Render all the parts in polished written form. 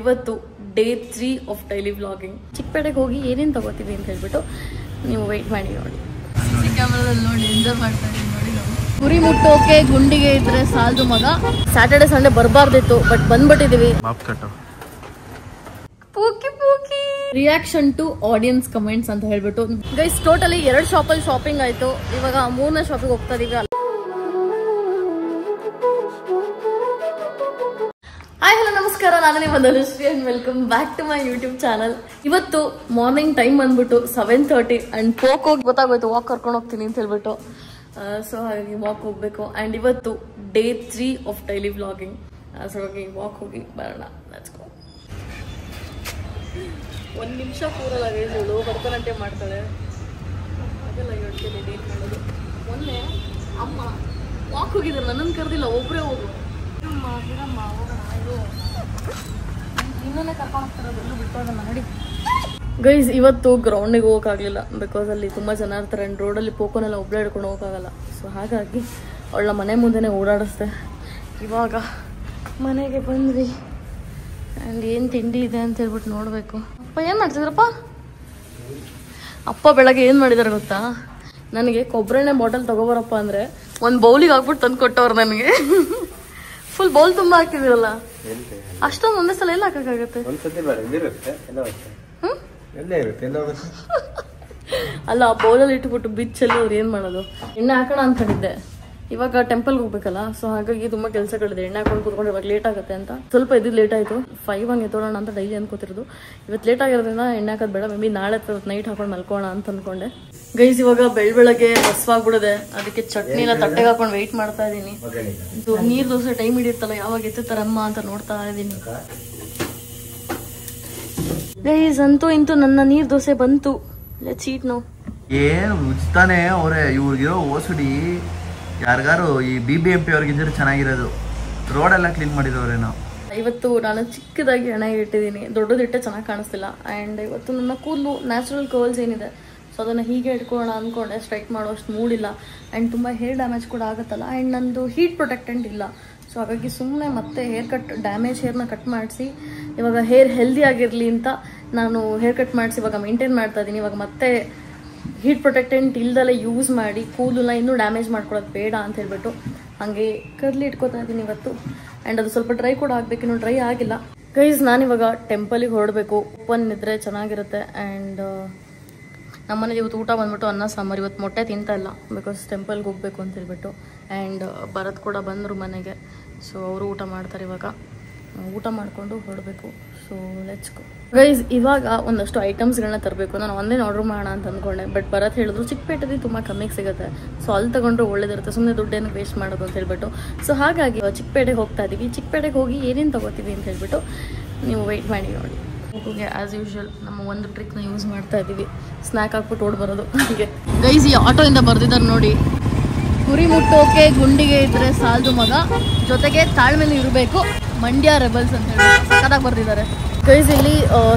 ಇವತ್ತು day 3 of daily vlogging. ಚಿಕ್ಕಪೇಟೆಗೆ ಹೋಗಿ ಏನೇನು ತಗೋತೀವಿ ಅಂತ ಹೇಳ್ಬಿಟ್ಟು ನೀವು ವೆಯ್ಟ್ ಮಾಡಿ ನೋಡಿ. ಕ್ಯಾಮ್ರಾದಲ್ಲಿ ನೋಡಿ ಎಂಜಾಯ್ ಮಾಡ್ತಾ ಇದ್ದೀನಿ ನೋಡಿ. ಗುರಿ ಮುಟ್ಟೋಕೆ ಗುಂಡಿಗೆ ಇದ್ರೆ ಸಾಲದು ಮಗ. ಸ್ಯಾಟರ್ಡೆ ಸಂಡೇ ಬರಬಾರ್ದಿತ್ತು ಬಟ್ ಬಂದ್ಬಿಟ್ಟಿದೀವಿ. Pookie pookie reaction to audience comments ಅಂತ ಹೇಳ್ಬಿಟ್ಟು ಗೈಸ್ ಟೋಟಲಿ 2 ಶಾಪಲ್ಲಿ ಶಾಪಿಂಗ್ ಆಯ್ತು. ಇವಾಗ 3ನೇ ಶಾಪಿಗೆ ಹೋಗ್ತಾ ಇದೀವಿ. ಹಾಯ್ ಹಲೋ ನಮಸ್ಕಾರ, ನಾನು ನಿಮ್ಮ Dhanushree and welcome back to my YouTube channel. ಇವತ್ತು ಮಾರ್ನಿಂಗ್ ಟೈಮ್ ಬಂದ್ಬಿಟ್ಟು 7:30 ಅಂಡ್ ಪೋಕ್ ಹೋಗಿ ಗೊತ್ತಾಗೋಯ್ತು ವಾಕ್ ಕರ್ಕೊಂಡು ಹೋಗ್ತೀನಿ ಅಂತ ಹೇಳ್ಬಿಟ್ಟು. ಸೊ ಹಾಗಾಗಿ ವಾಕ್ ಹೋಗ್ಬೇಕು ಅಂಡ್ ಇವತ್ತು day 3 of daily vlogging. So ಹಾಗಾಗಿ ವಾಕ್ ಹೋಗಿ ಬರೋಣ. Let's go. 1 ನಿಮಿಷ ಕೂರಲ್ಲ ವೇಜಳು ಭರತನಾಟ್ಯ ಮಾಡ್ತಾಳೆ. ಅದೆಲ್ಲ ಹೇಳ್ತೀನಿ ಡೇಟ್ ಮಾಡೋದು. ಮೊನ್ನೆ ಅಮ್ಮ ವಾಕ್ ಹೋಗಿದ್ದಾರೆ, ನನ್ನನ್ನು ಕರೆದಿಲ್ಲ, ಒಬ್ಬರೇ ಹೋಗು ಗಿಡಮ್ಮ ಹೋಗೋಣ ಇನ್ನೊಂದೇ ಕರ್ಕೊಂಡು ಹೋಗ್ತಾರೋದು ಎಲ್ಲೂ ಬಿಟ್ಟೋದನ್ನ ನೋಡಿ. ಗೈಸ್ ಇವತ್ತು ಗ್ರೌಂಡಿಗೆ ಹೋಗೋಕ್ಕಾಗಲಿಲ್ಲ ಬಿಕಾಸ್ ಅಲ್ಲಿ ತುಂಬ ಜನ ಇರ್ತಾರೆ ಆ್ಯಂಡ್ ರೋಡಲ್ಲಿ ಪೋಕೋನೆಲ್ಲ ಒಬ್ಬಳೇ ಹಿಡ್ಕೊಂಡು ಹೋಗೋಕ್ಕಾಗಲ್ಲ. ಸೊ ಹಾಗಾಗಿ ಅವಳ ಮನೆ ಮುಂದೆನೇ ಓಡಾಡಿಸ್ದೆ. ಇವಾಗ ಮನೆಗೆ ಬಂದ್ವಿ ಆ್ಯಂಡ್ ಏನು ತಿಂಡಿ ಇದೆ ಅಂತ ಹೇಳ್ಬಿಟ್ಟು ನೋಡಬೇಕು. ಅಪ್ಪ ಏನು ಮಾಡ್ತಿದ್ರಪ್ಪ? ಅಪ್ಪ ಬೆಳಗ್ಗೆ ಏನು ಮಾಡಿದಾರೆ ಗೊತ್ತಾ? ನನಗೆ ಕೊಬ್ಬರೆಣ್ಣೆ ಬಾಟಲ್ ತೊಗೊಬರಪ್ಪ ಅಂದರೆ ಒಂದು ಬೌಲಿಗೆ ಹಾಕ್ಬಿಟ್ಟು ತಂದು ಕೊಟ್ಟವ್ರು ನನಗೆ. ಫುಲ್ ಬೌಲ್ ತುಂಬ ಹಾಕಿದಿರಲ್ಲ, ಅಷ್ಟೊಂದು ಒಂದೇ ಸಲ ಎಲ್ಲ ಹಾಕಕ್ಕಾಗತ್ತೆ? ಅಲ್ಲ ಆ ಬೌಲಲ್ಲಿ ಇಟ್ಬಿಟ್ಟು ಬಿಚ್ಚಲ್ಲಿ ಅವ್ರು ಏನು ಮಾಡೋದು? ಎಣ್ಣೆ ಹಾಕೋಣ ಅನ್ಕೊಂಡಿದ್ದೆ, ಇವಾಗ ಟೆಂಪಲ್ಗೆ ಹೋಗ್ಬೇಕಲ್ಲ. ಸೊ ಹಾಗಾಗಿ ತುಂಬ ಕೆಲಸಗಳಿದೆ. ಎಣ್ಣೆ ಹಾಕೊಂಡು ಕೂತ್ಕೊಂಡು ಇವಾಗ ಲೇಟ್ ಆಗುತ್ತೆ ಅಂತ ಸ್ವಲ್ಪ ಇದ್ದಿದ್ದು ಲೇಟ್ ಆಯಿತು. 5 ಹಂಗೆ ಎತ್ತೋಣ ಅಂತ ಡೈಲಿ ಅನ್ಕೋತಿರೋದು. ಇವತ್ತು ಲೇಟ್ ಆಗಿರೋದ್ರಿಂದ ಎಣ್ಣೆ ಹಾಕೋದು ಬೇಡ, ಮೇ ಬಿ ನಾಳೆ ನೈಟ್ ಹಾಕೊಂಡು ಮಲ್ಕೋಣ ಅಂತ ಅಂದ್ಕೊಂಡೆ. ಗೈಸ್ ಇವಾಗ ಬೆಳಗ್ಗೆ ಹಸ್ವಾಗ್ಬಿಡದೆ, ಅದಕ್ಕೆ ಚಟ್ನಿನ ತಟ್ಟೆಗೆ ಹಾಕೊಂಡು ವೆಯ್ಟ್ ಮಾಡ್ತಾ ಇದ್ದೀನಿ. ಇದು ನೀರು ದೋಸೆ ಟೈಮ್ ಹಿಡಿಯುತ್ತಲ್ಲ, ಯಾವಾಗ ಎತ್ತುತ್ತಾರಮ್ಮ ಅಂತ ನೋಡ್ತಾ ಇದ್ದೀನಿ. ಗೈಸ್ ಅಂತೂ ಇಂತೂ ನನ್ನ ನೀರು ದೋಸೆ ಬಂತು. Let's eat now. ಏನು ಉಜ್ತಾನೆ ಅವರೇ ಇವ್ರಿಗಿರೋ ಓಸುಡಿ. ಯಾರಿಗಾರು ಈ BBMP ಅವ್ರಿಗಿದ್ರೆ ಚೆನ್ನಾಗಿರೋದು. ರೋಡೆಲ್ಲ ಕ್ಲೀನ್ ಮಾಡಿದವ್ರೇನೋ. ಇವತ್ತು ನಾನು ಚಿಕ್ಕದಾಗಿ ಹಣ ಇಟ್ಟಿದ್ದೀನಿ, ದೊಡ್ಡದಿಟ್ಟೆ ಚೆನ್ನಾಗಿ ಕಾಣಿಸ್ತಿಲ್ಲ. ಆ್ಯಂಡ್ ಇವತ್ತು ನನ್ನ ಕೂದಲು ನ್ಯಾಚುರಲ್ ಕರ್ಲ್ಸ್ ಏನಿದೆ, ಸೊ ಅದನ್ನು ಹೀಗೆ ಇಟ್ಕೊಳ್ಳೋಣ ಅಂದ್ಕೊಂಡೆ. ಸ್ಟ್ರೈಟ್ ಮಾಡೋಷ್ಟು ಮೂಡಿಲ್ಲ ಆ್ಯಂಡ್ ತುಂಬ ಹೇರ್ ಡ್ಯಾಮೇಜ್ ಕೂಡ ಆಗುತ್ತಲ್ಲ. ಆ್ಯಂಡ್ ನಂದು ಹೀಟ್ ಪ್ರೊಟೆಕ್ಟೆಂಟ್ ಇಲ್ಲ. ಸೊ ಹಾಗಾಗಿ ಸುಮ್ಮನೆ ಮತ್ತೆ ಹೇರ್ ಕಟ್ ಡ್ಯಾಮೇಜ್ ಹೇರ್ನ ಕಟ್ ಮಾಡಿಸಿ ಇವಾಗ ಹೇರ್ ಹೆಲ್ದಿ ಆಗಿರಲಿ ಅಂತ ನಾನು ಹೇರ್ ಕಟ್ ಮಾಡಿಸಿ ಇವಾಗ ಮೇಂಟೈನ್ ಮಾಡ್ತಾ ಇದ್ದೀನಿ. ಇವಾಗ ಮತ್ತೆ ಹೀಟ್ ಪ್ರೊಟೆಕ್ಟೆಂಟ್ ಇಲ್ದಲ್ಲೇ ಯೂಸ್ ಮಾಡಿ ಕೂದಲನ್ನ ಇನ್ನೂ ಡ್ಯಾಮೇಜ್ ಮಾಡ್ಕೊಳ್ಳೋದು ಬೇಡ ಅಂತ ಹೇಳ್ಬಿಟ್ಟು ಹಾಗೆ ಕರ್ಲಿ ಇಟ್ಕೋತಾ ಇದ್ದೀನಿ ಇವತ್ತು. ಆ್ಯಂಡ್ ಅದು ಸ್ವಲ್ಪ ಡ್ರೈ ಕೂಡ ಆಗಬೇಕು, ಇನ್ನೂ ಡ್ರೈ ಆಗಿಲ್ಲ. ಗೈಸ್ ನಾನಿವಾಗ ಟೆಂಪಲಿಗೆ ಹೊರಡಬೇಕು. ಓಪನ್ ಇದ್ದರೆ ಚೆನ್ನಾಗಿರುತ್ತೆ. ಆ್ಯಂಡ್ ನಮ್ಮನೇಲಿ ಇವತ್ತು ಊಟ ಬಂದ್ಬಿಟ್ಟು ಅನ್ನ ಸಾಂಬಾರು. ಇವತ್ತು ಮೊಟ್ಟೆ ತಿಂತಾ ಇಲ್ಲ ಬಿಕಾಸ್ ಟೆಂಪಲ್ಗೆ ಹೋಗ್ಬೇಕು ಅಂತ ಹೇಳ್ಬಿಟ್ಟು. ಆ್ಯಂಡ್ ಭರತ್ ಕೂಡ ಬಂದರು ಮನೆಗೆ. ಸೊ ಅವರು ಊಟ ಮಾಡ್ತಾರೆ. ಇವಾಗ ಊಟ ಮಾಡಿಕೊಂಡು ಹೊರಡಬೇಕು. So let's go. ಗೈಸ್ ಇವಾಗ ಒಂದಷ್ಟು ಐಟಮ್ಸ್ಗಳನ್ನ ತರಬೇಕು. ನಾನು ಒಂದೇ ಆರ್ಡರ್ ಮಾಡೋಣ ಅಂತ ಅಂದ್ಕೊಂಡೆ, ಬಟ್ ಭರತ್ ಹೇಳಿದ್ರು ಚಿಕ್ಕಪೇಟೆಯಲ್ಲಿ ತುಂಬ ಕಮ್ಮಿಗೆ ಸಿಗುತ್ತೆ, ಸೊ ಅಲ್ಲಿ ತಗೊಂಡ್ರೆ ಒಳ್ಳೇದಿರುತ್ತೆ, ಸುಮ್ಮನೆ ದುಡ್ಡೇನು ವೇಸ್ಟ್ ಮಾಡೋದು ಅಂತ ಹೇಳ್ಬಿಟ್ಟು. ಸೊ ಹಾಗಾಗಿ ಚಿಕ್ಕಪೇಟೆಗೆ ಹೋಗ್ತಾ ಇದ್ದೀವಿ. ಚಿಕ್ಕಪೇಟೆಗೆ ಹೋಗಿ ಏನೇನು ತಗೋತೀವಿ ಅಂತ ಹೇಳ್ಬಿಟ್ಟು ನೀವು ವೆಯ್ಟ್ ಮಾಡಿ ನೋಡಿ. ಹೋಗಿ ಆ್ಯಸ್ ಯೂಶ್ವಲ್ ನಮ್ಮ ಒಂದು ಟ್ರಿಕ್ನ ಯೂಸ್ ಮಾಡ್ತಾ ಇದ್ದೀವಿ, ಸ್ನ್ಯಾಕ್ ಹಾಕ್ಬಿಟ್ಟು ಓಡ್ ಬರೋದು. ಹೀಗೆ ಗೈಸ್ ಈ ಆಟೋಯಿಂದ ಬರ್ದಿದ್ದಾರೆ ನೋಡಿ, ಗುರಿ ಮುಟ್ಟೋಕೆ ಗುಂಡಿಗೆ ಇದ್ರೆ ಸಾಲದು ಮಗ, ಜೊತೆಗೆ ತಾಳ್ಮೆನೂ ಇರಬೇಕು, ಮಂಡ್ಯ ರೆಬಲ್ಸ್ ಅಂತ ಹೇಳಿ ಸಕ್ಕತ್ತಾಗಿ ಬರ್ದಿದ್ದಾರೆ. ಗೈಸ್ ಇಲ್ಲಿ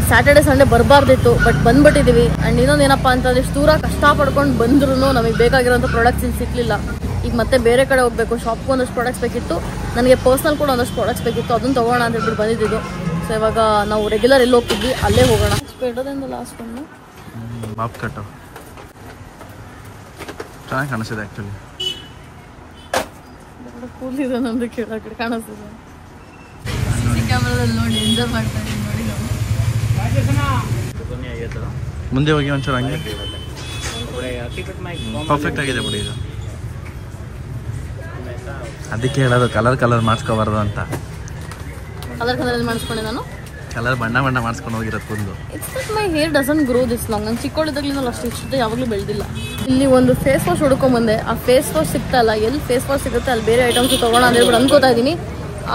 ಸ್ಯಾಟರ್ಡೆ ಸಂಡೇ ಬರಬಾರ್ದಿತ್ತು ಬಟ್ ಬಂದ್ಬಿಟ್ಟಿದ್ದೀವಿ. ಆ್ಯಂಡ್ ಇನ್ನೊಂದು ಏನಪ್ಪ ಅಂತಂದರೆ ಇಷ್ಟು ದೂರ ಕಷ್ಟಪಡ್ಕೊಂಡು ಬಂದ್ರೂ ನಮಗೆ ಬೇಕಾಗಿರೋಂಥ ಪ್ರಾಡಕ್ಟ್ಸ್ ಇಲ್ಲಿ ಸಿಕ್ಕಲಿಲ್ಲ. ಈಗ ಮತ್ತೆ ಬೇರೆ ಕಡೆ ಹೋಗಬೇಕು. ಶಾಪ್ಗೂ ಒಂದಷ್ಟು ಪ್ರಾಡಕ್ಟ್ಸ್ ಬೇಕಿತ್ತು, ನನಗೆ ಪರ್ಸ್ನಲ್ ಕೂಡ ಒಂದಷ್ಟು ಪ್ರಾಡಕ್ಟ್ಸ್ ಬೇಕಿತ್ತು, ಅದನ್ನು ತೊಗೋಣ ಅಂತ ಹೇಳ್ಬಿಟ್ಟು ಬಂದಿದ್ದು. ಸೊ ಇವಾಗ ನಾವು ರೆಗ್ಯುಲರ್ ಎಲ್ಲಿ ಹೋಗ್ತಿದ್ವಿ ಅಲ್ಲೇ ಹೋಗೋಣ. ಬೇಡೋದ್ರಿಂದ ಲಾಸ್ಟ್ ಒಂದು ಬಾಪ್ ಕಟ್ಟು ಚೆನ್ನಾಗಿ ಕಾಣಿಸಿದೆ. ಆ್ಯಕ್ಚುಲಿ ಕೂಲಿದೆ ನಂದು ಕೇಳಕ್ಕೆ ಕಾಣಿಸ್ತಿದೆ. ಕ್ಯಾಮ್ರಾದಲ್ಲಿ ನೋಡಿ ಎಂಜಾಯ್ ಮಾಡ್ತಾ ಇದ್ದೀನಿ ನೋಡಿ. ಮುಂದೆ ಹೋಗಿ ಒಂಚೂರು ಹಂಗೆ ಪರ್ಫೆಕ್ಟ್ ಆಗಿದೆ ಬಿಡಿ ಇದು. ಅದಕ್ಕೆ ಹೇಳೋದು ಕಲರ್ ಮಾಡಿಸ್ಕೋಬಾರ್ದು ಅಂತ. ಕಲರ್ ಮಾಡಿಸ್ಕೊಂಡೆ ನಾನು. ಕಲರ್ ಬಣ್ಣ ಮಾಡಿಸ್ಕೊಂಡು ಹೋಗಿರೋದು ಕೂದಲು. It's like my hair doesn't grow this long. ನಾನು ಚಿಕ್ಕವಳಿದ್ದಾಗಲಿಂದ ಅಷ್ಟು ಇಷ್ಟ ಯಾವಾಗಲೂ ಬೆಳೆದಿಲ್ಲ. ಇಲ್ಲಿ ಒಂದು ಫೇಸ್ ವಾಶ್ ಹುಡ್ಕೊಂಬಂದೆ. ಆ ಫೇಸ್ ವಾಶ್ ಸಿಗ್ತಾಯಿಲ್ಲ. ಎಲ್ಲಿ ಫೇಸ್ ವಾಶ್ ಸಿಗುತ್ತೆ ಅಲ್ಲಿ ಬೇರೆ ಐಟಮ್ಸ್ ತೊಗೋಣ ಅಂತ ಹೇಳ್ಬಿಟ್ಟು ಅನ್ಕೋತಾ ಇದ್ದೀನಿ.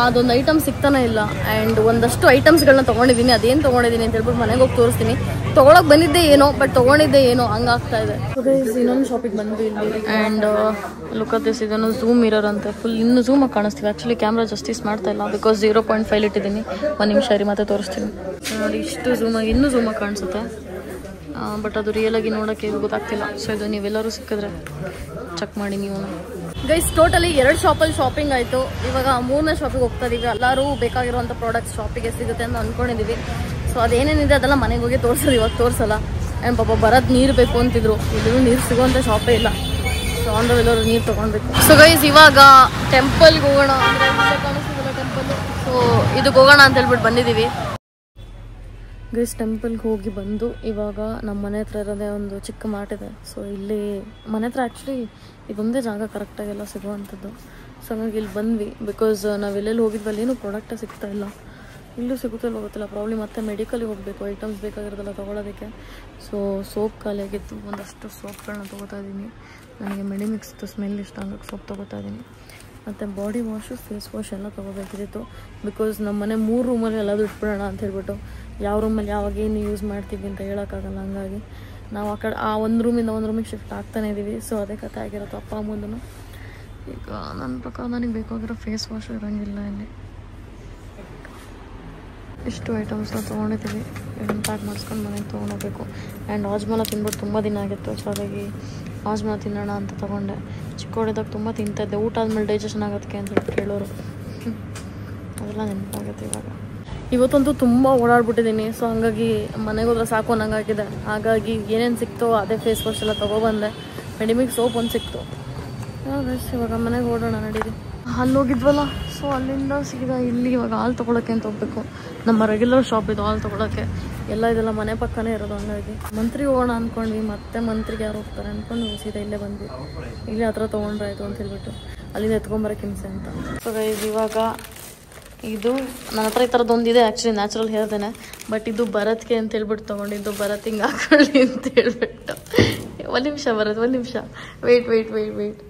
ಅದೊಂದು ಐಟಮ್ ಸಿಗ್ತಾನೆ ಇಲ್ಲ. ಆ್ಯಂಡ್ ಒಂದಷ್ಟು ಐಟಮ್ಸ್ಗಳನ್ನ ತೊಗೊಂಡಿದ್ದೀನಿ. ಅದೇನು ತೊಗೊಂಡಿದ್ದೀನಿ ಅಂತ ಹೇಳ್ಬಿಟ್ಟು ಮನೆಗೆ ಹೋಗಿ ತೋರಿಸ್ತೀನಿ. ತೊಗೊಳಕ್ಕೆ ಬಂದಿದ್ದೆ ಏನೋ ಬಟ್ ತೊಗೊಂಡಿದ್ದೆ ಏನೋ ಹಂಗಾಗ್ತಾ ಇದೆ. ಇನ್ನೊಂದು ಶಾಪಿಗೆ ಬಂದ್ವಿ ಇಲ್ಲಿ. ಆ್ಯಂಡ್ ಲುಕ್ ಅಟ್ ದಿಸ್, ಇದನ್ನು ಝೂಮ್ ಮಿರರ್ ಅಂತೆ. ಫುಲ್ ಇನ್ನೂ ಝೂಮಾಗಿ ಕಾಣಿಸ್ತೀವಿ. ಆ್ಯಕ್ಚುಲಿ ಕ್ಯಾಮ್ರಾ ಜಸ್ಟಿಸ್ ಮಾಡ್ತಾ ಇಲ್ಲ ಬಿಕಾಸ್ 0.5 ಇಟ್ಟಿದ್ದೀನಿ. 1 ನಿಮಿಷ ರೀ ಮತ್ತೆ ತೋರಿಸ್ತೀನಿ ನೋಡಿ. ಇಷ್ಟು ಝೂಮಾಗಿ ಇನ್ನೂ ಝೂಮಾಗಿ ಕಾಣಿಸುತ್ತೆ ಬಟ್ ಅದು ರಿಯಲಾಗಿ ನೋಡೋಕ್ಕೆ ಗೊತ್ತಾಗ್ತಿಲ್ಲ. ಸೊ ಇದು ನೀವೆಲ್ಲರೂ ಸಿಕ್ಕಿದ್ರೆ ಚೆಕ್ ಮಾಡಿ ನೀವು. ಗೈಸ್ ಟೋಟಲಿ 2 ಶಾಪಲ್ಲಿ ಶಾಪಿಂಗ್ ಆಯಿತು. ಇವಾಗ 3ನೇ ಶಾಪಿಗೆ ಹೋಗ್ತಾ ಇದೀವಿ. ಎಲ್ಲರೂ ಬೇಕಾಗಿರುವಂಥ ಪ್ರಾಡಕ್ಟ್ಸ್ ಶಾಪಿಗೆ ಸಿಗುತ್ತೆ ಅಂತ ಅಂದ್ಕೊಂಡಿದ್ದೀವಿ. ಸೊ ಅದೇನೇನಿದೆ ಅದೆಲ್ಲ ಮನೆಗೆ ಹೋಗಿ ತೋರಿಸೋದು, ಇವಾಗ ತೋರಿಸಲ್ಲ. ಆ್ಯಂಡ್ ಪಾಪ ಬರೋದು ನೀರು ಬೇಕು ಅಂತಿದ್ರು. ಇಲ್ಲೂ ನೀರು ಸಿಗೋಂಥ ಶಾಪೇ ಇಲ್ಲ. ಸೊ ಅಂದ್ರೆ ಎಲ್ಲರೂ ನೀರು ತೊಗೊಳ್ಬೇಕು. ಸೊ ಗೈಸ್ ಇವಾಗ ಟೆಂಪಲ್ಗೆ ಹೋಗೋಣ ಅಂದರೆ ಕಾಣಿಸ್ತಿಲ್ಲ ಟೆಂಪಲ್ಲು. ಸೊ ಇದಕ್ಕೆ ಹೋಗೋಣ ಅಂತ ಹೇಳ್ಬಿಟ್ಟು ಬಂದಿದ್ದೀವಿ. ಗೈಸ್ ಟೆಂಪಲ್ಗೆ ಹೋಗಿ ಬಂದು ಇವಾಗ ನಮ್ಮ ಮನೆ ಹತ್ರ ಇರೋದೇ ಒಂದು ಚಿಕ್ಕ ಮಾರ್ಟ್ ಇದೆ. ಸೊ ಇಲ್ಲಿ ಮನೆ ಹತ್ರ ಆ್ಯಕ್ಚುಲಿ ಇದೊಂದೇ ಜಾಗ ಕರೆಕ್ಟಾಗೆಲ್ಲ ಸಿಗುವಂಥದ್ದು. ಸೊ ಹಂಗಾಗಿ ಇಲ್ಲಿ ಬಂದ್ವಿ. ಬಿಕಾಸ್ ನಾವು ಎಲ್ಲೆಲ್ಲಿ ಹೋಗಿದ್ವಲ್ಲಿ ಏನೂ ಪ್ರಾಡಕ್ಟೇ ಸಿಗ್ತಾ ಇಲ್ಲ. ಇಲ್ಲೂ ಸಿಗುತ್ತೋ ಗೊತ್ತಿಲ್ಲ ಪ್ರಾಬ್ಲಮ್. ಮತ್ತೆ ಮೆಡಿಕಲ್ಗೆ ಹೋಗಬೇಕು, ಐಟಮ್ಸ್ ಬೇಕಾಗಿರೋದೆಲ್ಲ ತೊಗೊಳೋದಕ್ಕೆ. ಸೊ ಸೋಪ್ ಖಾಲಿಯಾಗಿತ್ತು. ಒಂದಷ್ಟು ಸೋಪ್ಗಳನ್ನ ತೊಗೋತಾ ಇದ್ದೀನಿ. ನನಗೆ ಮೆಡಿಮಿಕ್ಸ್ದು ಸ್ಮೆಲ್ ಇಷ್ಟ, ಹಂಗಾಗಿ ಸೋಪ್ ತೊಗೋತಾ ಇದ್ದೀನಿ. ಮತ್ತು ಬಾಡಿ ವಾಶು, ಫೇಸ್ ವಾಶ್ ಎಲ್ಲ ತೊಗೋಬೇಕಿತ್ತು. ಬಿಕಾಸ್ ನಮ್ಮ ಮನೆ 3 ರೂಮಲ್ಲಿ ಎಲ್ಲದೂ ಇಟ್ಬಿಡೋಣ ಅಂತ ಹೇಳ್ಬಿಟ್ಟು ಯಾವ ರೂಮಲ್ಲಿ ಯಾವಾಗ ಏನು ಯೂಸ್ ಮಾಡ್ತೀವಿ ಅಂತ ಹೇಳೋಕ್ಕಾಗಲ್ಲ. ಹಂಗಾಗಿ ನಾವು ಆ ಒಂದು ರೂಮಿಂದ ಒಂದು ರೂಮಿಗೆ ಶಿಫ್ಟ್ ಆಗ್ತಾನೇ ಇದ್ದೀವಿ. ಸೊ ಅದೇ ಕಥೆ ಆಗಿರುತ್ತೆ ಅಪ್ಪ ಅಮ್ಮಂದೂ. ಈಗ ನನ್ನ ಪ್ರಕಾರ ನನಗೆ ಬೇಕಾಗಿರೋ ಫೇಸ್ ವಾಶು ಇರೋಂಗಿಲ್ಲ ಇಲ್ಲಿ. ಇಷ್ಟು ಐಟಮ್ಸ್ನ ತೊಗೊಂಡಿದ್ದೀವಿ. ಇದನ್ನು ಪ್ಯಾಕ್ ಮಾಡಿಸ್ಕೊಂಡು ಮನೆಗೆ ತೊಗೊಂಡೋಗ್ಬೇಕು. ಆ್ಯಂಡ್ ಹಾಜ್ಮಲ ತಿಂದ್ಬಿಟ್ಟು ತುಂಬ ದಿನ ಆಗಿತ್ತು. ಸೊ ಹಾಗಾಗಿ ಹಾಜ್ಮಲ ತಿನ್ನೋಣ ಅಂತ ತೊಗೊಂಡೆ. ಚಿಕ್ಕವಳಿದಾಗ ತುಂಬ ತಿಂತಾಯಿದ್ದೆ. ಊಟ ಆದಮೇಲೆ ಡೈಜೆಷನ್ ಆಗೋದಕ್ಕೆ ಅಂತ ಹೇಳಿ ಕೇಳೋರು. ಅದೆಲ್ಲ ನೆನಪಾಗುತ್ತೆ ಇವಾಗ. ಇವತ್ತಂತೂ ತುಂಬ ಓಡಾಡ್ಬಿಟ್ಟಿದ್ದೀನಿ. ಸೊ ಹಾಗಾಗಿ ಮನೆಗೆ ಹೋದ್ರೆ ಸಾಕು ಅನ್ನಂಗಾಗಿದೆ. ಹಾಗಾಗಿ ಏನೇನು ಸಿಕ್ತೋ ಅದೇ ಫೇಸ್ ವಾಶ್ ಎಲ್ಲ ತೊಗೊಬಂದೆ. ಮೆಡಿಮಿಕ್ ಸೋಪ್ ಒಂದು ಸಿಕ್ತು. ಇವಾಗ ಮನೆಗೆ ಓಡೋಣ ನಡೀರಿ. ಅಲ್ಲಿ ಹೋಗಿದ್ವಲ್ಲ, ಸೊ ಅಲ್ಲಿಂದ ಸೀದಾ ಇಲ್ಲಿ ಇವಾಗ ಹಾಲು ತೊಗೊಳಕ್ಕೆ ಅಂತ ಹೋಗ್ಬೇಕು. ನಮ್ಮ ರೆಗ್ಯುಲರ್ ಶಾಪ್ ಇದು ಹಾಲು ತೊಗೊಳಕ್ಕೆ. ಇದೆಲ್ಲ ಮನೆ ಪಕ್ಕನೇ ಇರೋದು. ಹಂಗಾಗಿ ಮಂತ್ರಿಗೆ ಹೋಗೋಣ ಅಂದ್ಕೊಂಡ್ವಿ. ಮತ್ತೆ ಮಂತ್ರಿಗೆ ಯಾರು ಹೋಗ್ತಾರೆ ಅಂದ್ಕೊಂಡು ಸೀದಾ ಇಲ್ಲೇ ಬಂದ್ವಿ. ಇಲ್ಲೇ ಹತ್ರ ತೊಗೊಂಡ್ರಾಯ್ತು ಅಂತ ಹೇಳ್ಬಿಟ್ಟು ಅಲ್ಲಿಂದ ಎತ್ಕೊಂಬರೋಕೆ ಹಿಂಸೆ ಅಂತ. ಸೊ ಇವಾಗ ಇದು ನನ್ನ ಹತ್ರ ಈ ಥರದ್ದೊಂದಿದೆ. ಆ್ಯಕ್ಚುಲಿ ನ್ಯಾಚುರಲ್ ಹೇರ್ದೇನೆ. ಬಟ್ ಇದು ಭರತ್ಗೆ ಅಂತ ಹೇಳ್ಬಿಟ್ಟು ತೊಗೊಂಡಿದ್ದು. ಭರತ್ ಹಿಂಗೆ ಹಾಕೊಳ್ಳಿ ಅಂತ ಹೇಳ್ಬಿಟ್ಟು. ಒಂದು ನಿಮಿಷ ಭರತ್, ಒಂದು ನಿಮಿಷ ವೆಯ್ಟ್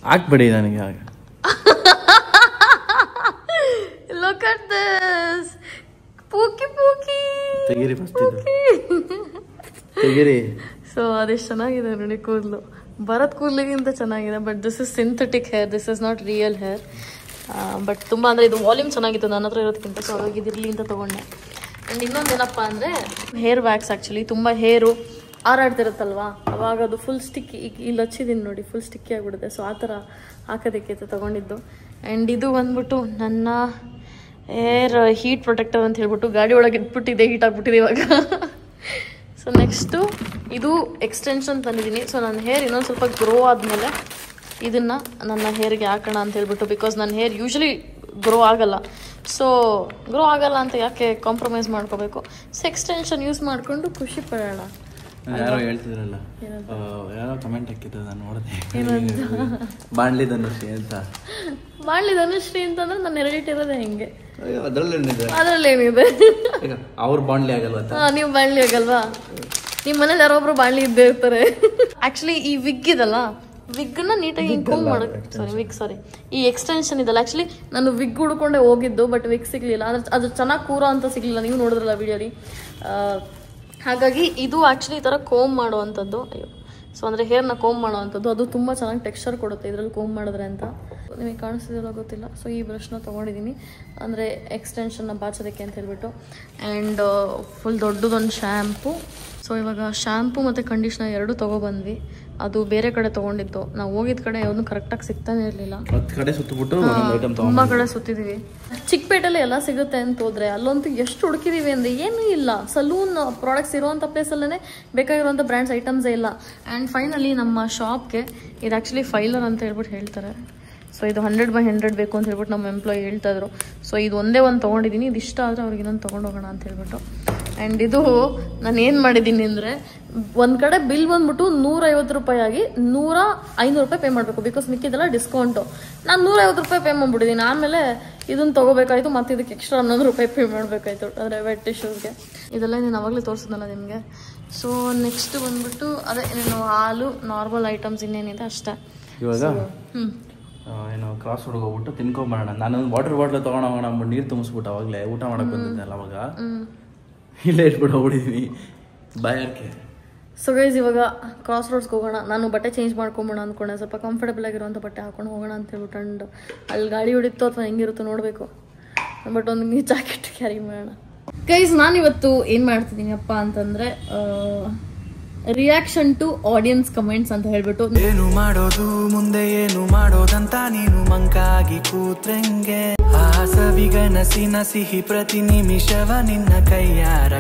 ಹಾಕ್ಬಿಡಿ ನನಗೆ. Look at this. ಪೂಕಿ ತೆಗೀರಿ. ಸೊ ಅದೆಷ್ಟು ಚೆನ್ನಾಗಿದೆ ನೋಡಿ ಕೂದಲು. ಭರತ್ ಕೂದಲಿಗಿಂತ ಚೆನ್ನಾಗಿದೆ. But this is synthetic hair, this is not real hair. But ತುಂಬ ಅಂದರೆ ಇದು ವಾಲ್ಯೂಮ್ ಚೆನ್ನಾಗಿತ್ತು ನನ್ನ ಹತ್ರ ಇರೋದಕ್ಕಿಂತ. ಸೊ ಹಾಗಾಗಿ ಇದಿರಲಿ ಅಂತ ತೊಗೊಂಡೆ. ಆ್ಯಂಡ್ ಇನ್ನೊಂದೇನಪ್ಪ ಅಂದರೆ ಹೇರ್ ವ್ಯಾಕ್ಸ್. ಆ್ಯಕ್ಚುಲಿ ತುಂಬ ಹೇರು ಹಾರಾಡ್ತಿರುತ್ತಲ್ವಾ, ಅವಾಗ ಅದು ಫುಲ್ ಸ್ಟಿಕ್ಕಿ. ಈಗ ಇಲ್ಲಿ ಹಚ್ಚಿದ್ದೀನಿ ನೋಡಿ, ಫುಲ್ ಸ್ಟಿಕ್ಕಿ ಆಗಿಬಿಡುತ್ತೆ. ಸೊ ಆ ಥರ ಹಾಕೋದಕ್ಕೆ ತೊಗೊಂಡಿದ್ದು. ಆ್ಯಂಡ್ ಇದು ಬಂದ್ಬಿಟ್ಟು ನನ್ನ ಹೇರ್ ಹೀಟ್ ಪ್ರೊಟೆಕ್ಟರ್ ಅಂತ ಹೇಳ್ಬಿಟ್ಟು ಗಾಡಿ ಒಳಗೆ ಇಟ್ಬಿಟ್ಟಿದೆ. ಹೀಟ್ ಆಗಿಬಿಟ್ಟಿದೆ ಇವಾಗ. ಸೊ ನೆಕ್ಸ್ಟು ಇದು ಎಕ್ಸ್ಟೆನ್ಷನ್ ತಂದಿದ್ದೀನಿ. ಸೊ ನನ್ನ ಹೇರ್ ಇನ್ನೊಂದು ಸ್ವಲ್ಪ ಗ್ರೋ ಆದಮೇಲೆ ಇದನ್ನು ನನ್ನ ಹೇರ್ಗೆ ಹಾಕೋಣ ಅಂತ ಹೇಳ್ಬಿಟ್ಟು. ಬಿಕಾಸ್ ನನ್ನ ಹೇರ್ ಯೂಶ್ವಲಿ ಗ್ರೋ ಆಗಲ್ಲ. ಸೊ ಗ್ರೋ ಆಗಲ್ಲ ಅಂತ ಯಾಕೆ ಕಾಂಪ್ರಮೈಸ್ ಮಾಡ್ಕೋಬೇಕು. ಸೊ ಎಕ್ಸ್ಟೆನ್ಷನ್ ಯೂಸ್ ಮಾಡಿಕೊಂಡು ಖುಷಿ ಪಡೋಣ. ಯಾರೋ ಹೇಳ್ತಿದ್ರಲ್ಲ, ಯಾರೋ ಕಮೆಂಟ್ ಹಾಕಿದ್ರು, ನಾನು ನೋಡಿದೆ. ಬಾಣ್ಲಿ ಧನುಶ್ರೀ ಅಂತ. ಬಾಣ್ಲಿ ಧನುಶ್ರೀ ಅಂತಂದ್ರೆ ನನ್ನ ಹೆರಿಡಿಟಿ ಇರೋದೇ ಹೆಂಗೆ. ಅದ್ರಲ್ಲೇನಿದೆ, ಅವ್ರ ಬಾಣ್ಲಿ ಆಗಲ್ವಾ? ನೀವು ಬಾಣ್ಲಿ ಆಗಲ್ವಾ? ನಿಮ್ಮ ಮನೇಲಿ ಯಾರೊಬ್ರು ಬಾಣ್ಲಿ ಇದ್ದೇ ಇರ್ತಾರೆ. ಆಕ್ಚುಲಿ ಈ ವಿಗ್ ಇದಲ್ಲ, ವಿಗ್ನ ನೀಟಾಗಿ ಹಿಂಗೆ ಮಾಡೋದು. ಸಾರಿ ಈ ಎಕ್ಸ್ಟೆನ್ಷನ್ ಇದಲ್ಲ. ಆಕ್ಚುಲಿ ನಾನು ವಿಗ್ ಹುಡ್ಕೊಂಡೆ ಹೋಗಿದ್ದು, ಬಟ್ ವಿಗ್ ಸಿಗ್ಲಿಲ್ಲ. ಅಂದ್ರೆ ಅದು ಚೆನ್ನಾಗಿ ಕೂರೋ ಅಂತ ಸಿಗ್ಲಿಲ್ಲ. ನೀವು ನೋಡಿದ್ರಲ್ಲ ವಿಡಿಯೋಲಿ. ಹಾಗಾಗಿ ಇದು ಆ್ಯಕ್ಚುಲಿ ಈ ಥರ ಕೋಮ್ ಮಾಡುವಂಥದ್ದು. ಸೊ ಅಂದರೆ ಹೇರ್ನ ಕೋಮ್ ಮಾಡೋವಂಥದ್ದು. ಅದು ತುಂಬ ಚೆನ್ನಾಗಿ ಟೆಕ್ಸ್ಚರ್ ಕೊಡುತ್ತೆ ಇದರಲ್ಲಿ ಕೋಮ್ ಮಾಡಿದ್ರೆ ಅಂತ. ನಿಮಗೆ ಕಾಣಿಸ್ತಿದೆಲ್ಲ ಗೊತ್ತಿಲ್ಲ. ಸೊ ಈ ಬ್ರಷ್ನ ತೊಗೊಂಡಿದ್ದೀನಿ, ಅಂದರೆ ಎಕ್ಸ್ಟೆನ್ಷನ್ನ ಬಾಚೋದಕ್ಕೆ ಅಂತ ಹೇಳ್ಬಿಟ್ಟು. ಆ್ಯಂಡ್ ಫುಲ್ ದೊಡ್ಡದೊಂದು ಶ್ಯಾಂಪು. ಸೊ ಇವಾಗ ಶ್ಯಾಂಪು ಮತ್ತು ಕಂಡೀಷ್ನರ್ ಎರಡೂ ತೊಗೊಬಂದ್ವಿ. ಅದು ಬೇರೆ ಕಡೆ ತೊಗೊಂಡಿದ್ದು. ನಾವು ಹೋಗಿದ್ದ ಕಡೆ ಯಾವುದು ಕರೆಕ್ಟಾಗಿ ಸಿಗ್ತಾನೆ ಇರಲಿಲ್ಲ. ತುಂಬ ಕಡೆ ಸುತ್ತಿದ್ದೀವಿ. ಚಿಕ್ಕಪೇಟೆಯಲ್ಲಿ ಎಲ್ಲ ಸಿಗುತ್ತೆ ಅಂತ ಹೋದ್ರೆ ಅಲ್ಲಂತೂ ಎಷ್ಟು ಹುಡುಕಿದೀವಿ ಅಂದರೆ ಏನೂ ಇಲ್ಲ. ಸಲೂನ್ ಪ್ರಾಡಕ್ಟ್ಸ್ ಇರುವಂಥ ಪ್ಲೇಸಲ್ಲೇ ಬೇಕಾಗಿರುವಂಥ ಬ್ರ್ಯಾಂಡ್ಸ್ ಐಟಮ್ಸೇ ಇಲ್ಲ. ಆ್ಯಂಡ್ ಫೈನಲಿ ನಮ್ಮ ಶಾಪ್ಗೆ ಇದು ಆ್ಯಕ್ಚುಲಿ ಫೈಲರ್ ಅಂತ ಹೇಳ್ಬಿಟ್ಟು ಹೇಳ್ತಾರೆ. ಸೊ ಇದು 100/100 ಬೇಕು ಅಂತ ಹೇಳ್ಬಿಟ್ಟು ನಮ್ಮ ಎಂಪ್ಲಾಯಿ ಹೇಳ್ತಾ ಇದ್ರು. ಸೊ ಇದು ಒಂದೇ ಒಂದು ತೊಗೊಂಡಿದ್ದೀನಿ. ಇದು ಇಷ್ಟ ಆದರೆ ಅವ್ರಿಗೆ ಇನ್ನೊಂದು ತೊಗೊಂಡೋಗೋಣ ಅಂತ ಹೇಳ್ಬಿಟ್ಟು. ಆ್ಯಂಡ್ ಇದು ನಾನು ಏನು ಮಾಡಿದ್ದೀನಿ ಅಂದರೆ, ಒಂದು ಕಡೆ ಬಿಲ್ ಬಂದ್ಬಿಟ್ಟು 150 ರೂಪಾಯಿ ಆಗಿ 500 ರೂಪಾಯಿ ಪೇ ಮಾಡಬೇಕು. ಬಿಕಾಸ್ ಮಿಕ್ಕಿದೆಲ್ಲ ಡಿಸ್ಕೌಂಟು. ನಾನು 150 ರೂಪಾಯಿ ಪೇ ಮಾಡಿಬಿಟ್ಟಿದ್ದೀನಿ. ಆಮೇಲೆ ಇದನ್ನು ತೊಗೋಬೇಕಾಯ್ತು, ಮತ್ತು ಇದಕ್ಕೆ ಎಕ್ಸ್ಟ್ರಾ 11 ರೂಪಾಯಿ ಪೇ ಮಾಡಬೇಕಾಯ್ತು. ಅಂದರೆ ವೆಟ್ ಟಿಶ್ಯೂಸ್ಗೆ. ಇದೆಲ್ಲ ನೀನು ಅವಾಗಲೇ ತೋರಿಸಿದ್ನಲ್ಲ ನಿಮಗೆ. ಸೊ ನೆಕ್ಸ್ಟ್ ಬಂದ್ಬಿಟ್ಟು ಅದೇ ನೀನು ಹಾಲು, ನಾರ್ಮಲ್ ಐಟಮ್ಸ್ ಇನ್ನೇನಿದೆ ಅಷ್ಟೇ. ಇವಾಗ ಏನೋ ಕ್ರಾಸ್ ರೋಡ್ಗೆ ಹೋಗ್ಬಿಟ್ಟು ತಿನ್ಕೊಂಬರೋಣ. ನಾನು ವಾಟರ್ ಬಾಟ್ಲ್ ತೊಗೊಂಡೋಗೋಣ ಅಂದ್ಬಿಟ್ಟು ನೀರು ತುಂಬಿಸ್ಬಿಟ್ಟು ಅವಾಗಲೇ ಊಟ ಮಾಡಕ್ಕೆ ಬಂದಿದ್ದೆನಲ್ಲ ಅವಾಗ ಇಲ್ಲೇ ಇಟ್ಬಿಟ್ಟು ಹೋಗ್ಬಿಟ್ಟಿದ್ದೀನಿ ಬಾಯರ್ಕೆ. ಸೊ ಗೈಸ್ ಇವಾಗ ಕ್ರಾಸ್ ರೋಡ್ಸ್ಗೆ ಹೋಗೋಣ. ನಾನು ಬಟ್ಟೆ ಚೇಂಜ್ ಮಾಡ್ಕೊಂಬೋಣ ಅಂದ್ಕೊಂಡೆ. ಸ್ವಲ್ಪ ಕಂಫರ್ಟಬಲ್ ಆಗಿರುವಂಥ ಬಟ್ಟೆ ಹಾಕೊಂಡು ಹೋಗೋಣ ಅಂತ ಹೇಳ್ಬಿಟ್ಟು. ಅಂಡ್ ಅಲ್ಲಿ ಗಾಡಿ ಹೊಡಿತೋ ಅಥವಾ ಹೆಂಗಿರುತ್ತೋ ನೋಡಬೇಕು. ಬಟ್ ಒಂದು ಜಾಕೆಟ್ ಕ್ಯಾರಿ ಮಾಡೋಣ. ಗೈಸ್ ನಾನಿವತ್ತು ಏನು ಮಾಡ್ತಿದ್ದೀನಿ ಅಪ್ಪ ಅಂತಂದರೆ, ರಿಯಾಕ್ಷನ್ ಟು ಆಡಿಯನ್ಸ್ ಕಮೆಂಟ್ಸ್ ಅಂತ ಹೇಳ್ಬಿಟ್ಟು ಏನು ಮಾಡೋದು ಮುಂದೆ ಏನು ಮಾಡೋದಂತ ನೀನು ಮಂಕಾಗಿ ಕೂತ್ರಂಗೆ ಆ ಸವಿಗನಸಿನ ಸಿಹಿ ಪ್ರತಿ ನಿಮಿಷವ ನಿನ್ನ ಕೈಯಾರ